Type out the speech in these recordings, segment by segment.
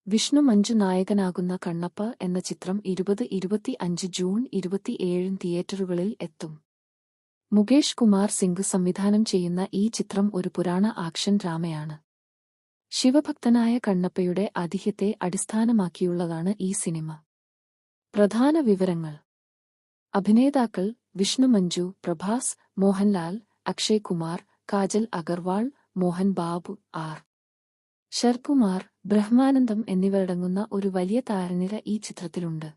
വിഷ്ണു മഞ്ജു നായകനാകുന്ന കണ്ണപ്പ എന്ന ചിത്രം 2025 ജൂൺ 27 തിയേറ്ററുകളിൽ എത്തും. മുകേഷ് കുമാർ സിംഗ് സംവിധാനം ചെയ്യുന്ന ഈ ചിത്രം ഒരു പുരാണ ആക്ഷൻ ഡ്രാമയാണ്. ശിവഭക്തനായ കണ്ണപ്പയുടെ ഐതിഹ്യത്തെ അടിസ്ഥാനമാക്കിയുള്ളതാണ് ഈ സിനിമ. പ്രധാന വിവരങ്ങൾ: അഭിനേതാക്കൾ വിഷ്ണു മഞ്ജു, പ്രഭാസ്, മോഹൻലാൽ, അക്ഷയ് കുമാർ, കാജൽ അഗർവാൾ, മോഹൻ ബാബു, ആർ. ശരത്കുമാർ, ബ്രഹ്മാനന്ദം എന്നിവരടങ്ങുന്ന ഒരു വലിയ താരനിര ഈ ചിത്രത്തിലുണ്ട്.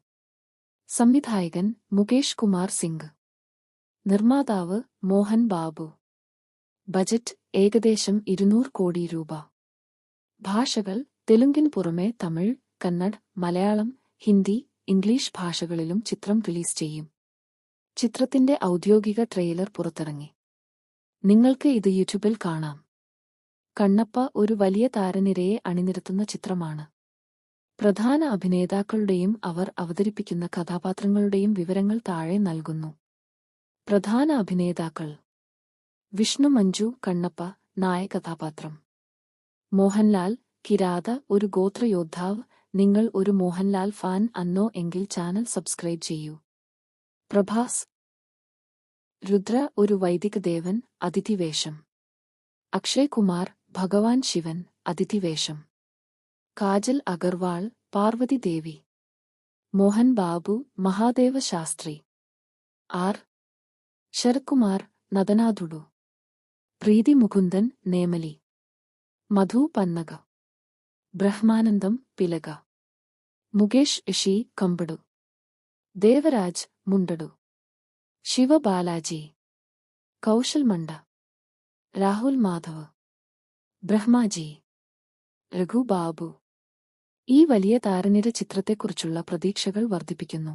സംവിധായകൻ മുകേഷ് കുമാർ സിംഗ്. നിർമ്മാതാവ് മോഹൻ ബാബു. ബജറ്റ് ഏകദേശം 200 കോടി രൂപ. ഭാഷകൾ തെലുങ്കിന് പുറമെ തമിഴ്, കന്നഡ്, മലയാളം, ഹിന്ദി, ഇംഗ്ലീഷ് ഭാഷകളിലും ചിത്രം റിലീസ് ചെയ്യും. ചിത്രത്തിന്റെ ഔദ്യോഗിക ട്രെയിലർ പുറത്തിറങ്ങി. നിങ്ങൾക്ക് ഇത് യൂട്യൂബിൽ കാണാം. കണ്ണപ്പ ഒരു വലിയ താരനിരയെ അണിനിരത്തുന്ന ചിത്രമാണ്. പ്രധാന അഭിനേതാക്കളുടെയും അവർ അവതരിപ്പിക്കുന്ന കഥാപാത്രങ്ങളുടെയും വിവരങ്ങൾ താഴെ നൽകുന്നു. പ്രധാന അഭിനേതാക്കൾ: വിഷ്ണു മഞ്ജു കണ്ണപ്പ, നായകഥാപാത്രം. മോഹൻലാൽ കിരാത, ഒരു ഗോത്രയോദ്ധാവ്. നിങ്ങൾ ഒരു മോഹൻലാൽ ഫാൻ അന്നോ എങ്കിൽ ചാനൽ സബ്സ്ക്രൈബ് ചെയ്യൂ. പ്രഭാസ് രുദ്ര, ഒരു വൈദിക ദേവൻ, അതിഥിവേഷം. അക്ഷയ് കുമാർ ഭഗവാൻ ശിവൻ, അതിഥിവേഷം. കാജൽ അഗർവാൾ പാർവതി ദേവി. മോഹൻ ബാബു മഹാദേവ ശാസ്ത്രി. ആർ. ശരത്കുമാർ നദനാഥുഡു. പ്രീതി മുകുന്ദൻ നേമലി. മധു പന്നക. ബ്രഹ്മാനന്ദം പിലക. മുകേഷ് ഇഷി കമ്പടു. ദേവരാജ് മുണ്ടടു. ശിവബാലാജി. കൗശൽ മണ്ട. രാഹുൽ മാധവ്. ബ്രഹ്മാജി. രഘു ബാബു. ഈ വലിയ താരനിര ചിത്രത്തെക്കുറിച്ചുള്ള പ്രതീക്ഷകൾ വർദ്ധിപ്പിക്കുന്നു.